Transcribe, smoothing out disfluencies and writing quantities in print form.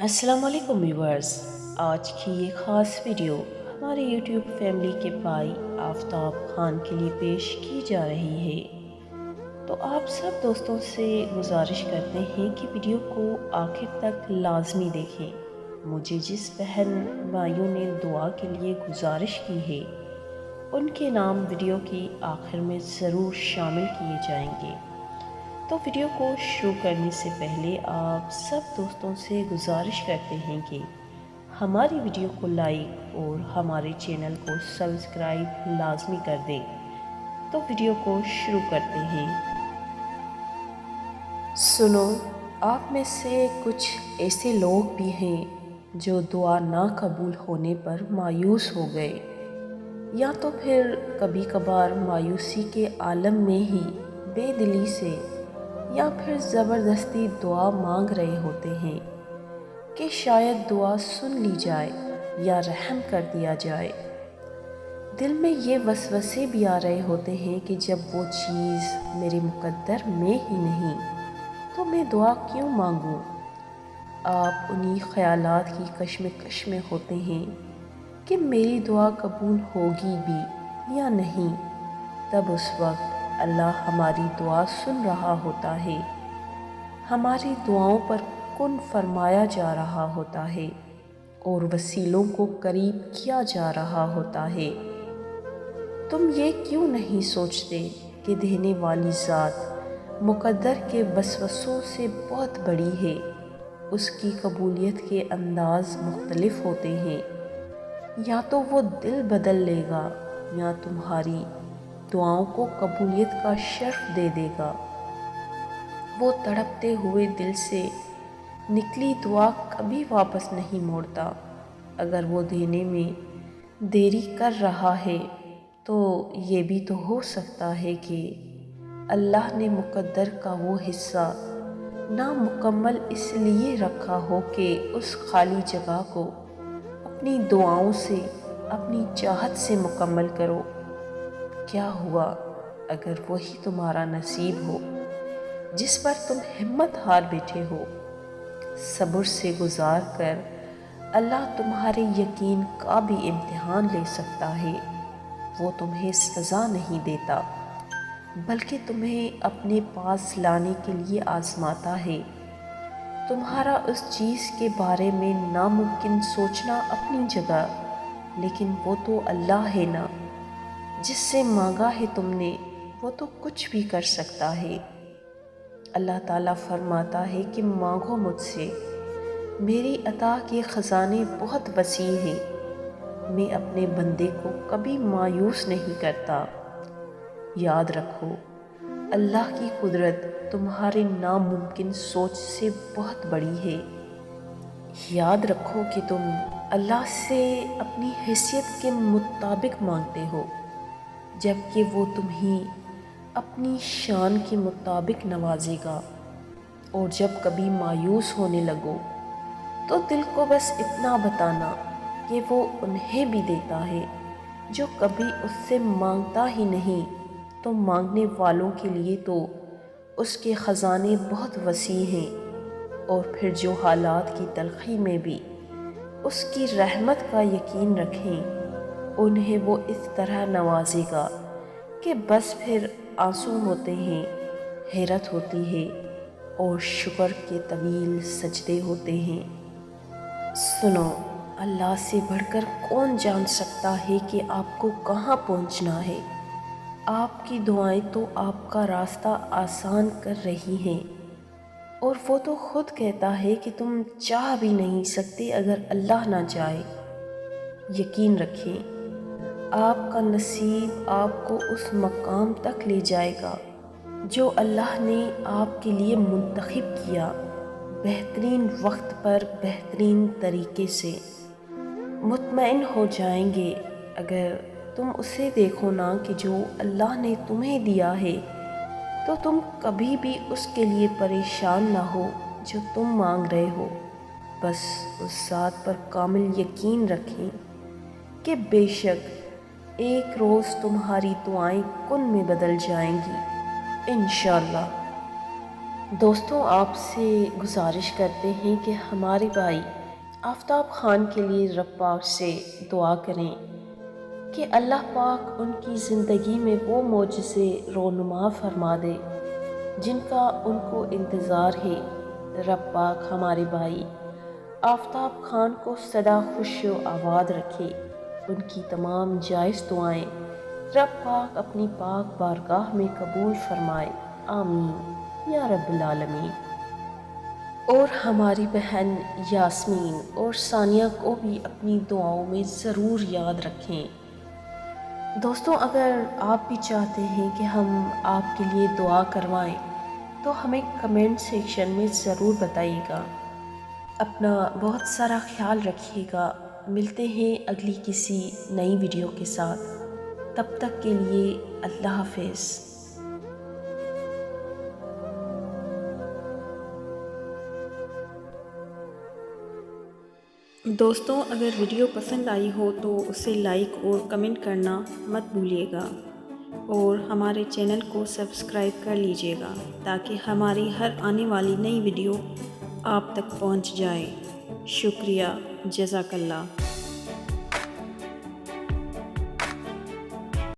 السلام علیکم ویورز، آج کی یہ خاص ویڈیو ہمارے یوٹیوب فیملی کے بھائی آفتاب خان کے لیے پیش کی جا رہی ہے۔ تو آپ سب دوستوں سے گزارش کرتے ہیں کہ ویڈیو کو آخر تک لازمی دیکھیں۔ مجھے جس بہن بھائیوں نے دعا کے لیے گزارش کی ہے ان کے نام ویڈیو کی آخر میں ضرور شامل کیے جائیں گے۔ تو ویڈیو کو شروع کرنے سے پہلے آپ سب دوستوں سے گزارش کرتے ہیں کہ ہماری ویڈیو کو لائک اور ہمارے چینل کو سبسکرائب لازمی کر دیں۔ تو ویڈیو کو شروع کرتے ہیں۔ سنو، آپ میں سے کچھ ایسے لوگ بھی ہیں جو دعا نہ قبول ہونے پر مایوس ہو گئے، یا تو پھر کبھی کبھار مایوسی کے عالم میں ہی بے دلی سے یا پھر زبردستی دعا مانگ رہے ہوتے ہیں کہ شاید دعا سن لی جائے یا رحم کر دیا جائے۔ دل میں یہ وسوسے بھی آ رہے ہوتے ہیں کہ جب وہ چیز میرے مقدر میں ہی نہیں تو میں دعا کیوں مانگوں۔ آپ انہی خیالات کی کشمکش میں ہوتے ہیں کہ میری دعا قبول ہوگی بھی یا نہیں۔ تب اس وقت اللہ ہماری دعا سن رہا ہوتا ہے، ہماری دعاؤں پر کن فرمایا جا رہا ہوتا ہے اور وسیلوں کو قریب کیا جا رہا ہوتا ہے۔ تم یہ کیوں نہیں سوچتے کہ دینے والی ذات مقدر کے وسوسوں سے بہت بڑی ہے؟ اس کی قبولیت کے انداز مختلف ہوتے ہیں، یا تو وہ دل بدل لے گا یا تمہاری دعاؤں کو قبولیت کا شرف دے دے گا۔ وہ تڑپتے ہوئے دل سے نکلی دعا کبھی واپس نہیں موڑتا۔ اگر وہ دینے میں دیری کر رہا ہے تو یہ بھی تو ہو سکتا ہے کہ اللہ نے مقدر کا وہ حصہ نامکمل اس لیے رکھا ہو کہ اس خالی جگہ کو اپنی دعاؤں سے، اپنی چاہت سے مکمل کرو۔ کیا ہوا اگر وہی تمہارا نصیب ہو جس پر تم ہمت ہار بیٹھے ہو؟ صبر سے گزار کر اللہ تمہارے یقین کا بھی امتحان لے سکتا ہے۔ وہ تمہیں سزا نہیں دیتا بلکہ تمہیں اپنے پاس لانے کے لیے آزماتا ہے۔ تمہارا اس چیز کے بارے میں ناممکن سوچنا اپنی جگہ، لیکن وہ تو اللہ ہے نا، جس سے مانگا ہے تم نے وہ تو کچھ بھی کر سکتا ہے۔ اللہ تعالیٰ فرماتا ہے کہ مانگو مجھ سے، میری عطا کے خزانے بہت وسیع ہیں، میں اپنے بندے کو کبھی مایوس نہیں کرتا۔ یاد رکھو، اللہ کی قدرت تمہارے ناممکن سوچ سے بہت بڑی ہے۔ یاد رکھو کہ تم اللہ سے اپنی حیثیت کے مطابق مانگتے ہو، جبکہ وہ تمہیں اپنی شان کے مطابق نوازے گا۔ اور جب کبھی مایوس ہونے لگو تو دل کو بس اتنا بتانا کہ وہ انہیں بھی دیتا ہے جو کبھی اس سے مانگتا ہی نہیں، تو مانگنے والوں کے لیے تو اس کے خزانے بہت وسیع ہیں۔ اور پھر جو حالات کی تلخی میں بھی اس کی رحمت کا یقین رکھیں، انہیں وہ اس طرح نوازے گا کہ بس پھر آنسو ہوتے ہیں، حیرت ہوتی ہے اور شکر کے طویل سجدے ہوتے ہیں۔ سنو، اللہ سے بڑھ کر کون جان سکتا ہے کہ آپ کو کہاں پہنچنا ہے؟ آپ کی دعائیں تو آپ کا راستہ آسان کر رہی ہیں، اور وہ تو خود کہتا ہے کہ تم چاہ بھی نہیں سکتے اگر اللہ نہ چاہے۔ یقین رکھیں، آپ کا نصیب آپ کو اس مقام تک لے جائے گا جو اللہ نے آپ کے لیے منتخب کیا، بہترین وقت پر بہترین طریقے سے۔ مطمئن ہو جائیں گے اگر تم اسے دیکھو نا کہ جو اللہ نے تمہیں دیا ہے، تو تم کبھی بھی اس کے لیے پریشان نہ ہو جو تم مانگ رہے ہو۔ بس اس ذات پر کامل یقین رکھیں کہ بے شک ایک روز تمہاری دعائیں کن میں بدل جائیں گی، انشاءاللہ۔ دوستوں، آپ سے گزارش کرتے ہیں کہ ہمارے بھائی آفتاب خان کے لیے رب پاک سے دعا کریں کہ اللہ پاک ان کی زندگی میں وہ معجزے رونما فرما دے جن کا ان کو انتظار ہے۔ رب پاک ہمارے بھائی آفتاب خان کو سدا خوش و آباد رکھے، ان کی تمام جائز دعائیں رب پاک اپنی پاک بارگاہ میں قبول فرمائے، آمین یا رب العالمین۔ اور ہماری بہن یاسمین اور ثانیہ کو بھی اپنی دعاؤں میں ضرور یاد رکھیں۔ دوستوں، اگر آپ بھی چاہتے ہیں کہ ہم آپ کے لیے دعا کروائیں تو ہمیں کمنٹ سیکشن میں ضرور بتائیے گا۔ اپنا بہت سارا خیال رکھیے گا۔ ملتے ہیں اگلی کسی نئی ویڈیو کے ساتھ، تب تک کے لیے اللہ حافظ۔ دوستوں، اگر ویڈیو پسند آئی ہو تو اسے لائک اور کمنٹ کرنا مت بھولیے گا، اور ہمارے چینل کو سبسکرائب کر لیجیے گا تاکہ ہماری ہر آنے والی نئی ویڈیو آپ تک پہنچ جائے۔ شکریہ، جزاک اللہ۔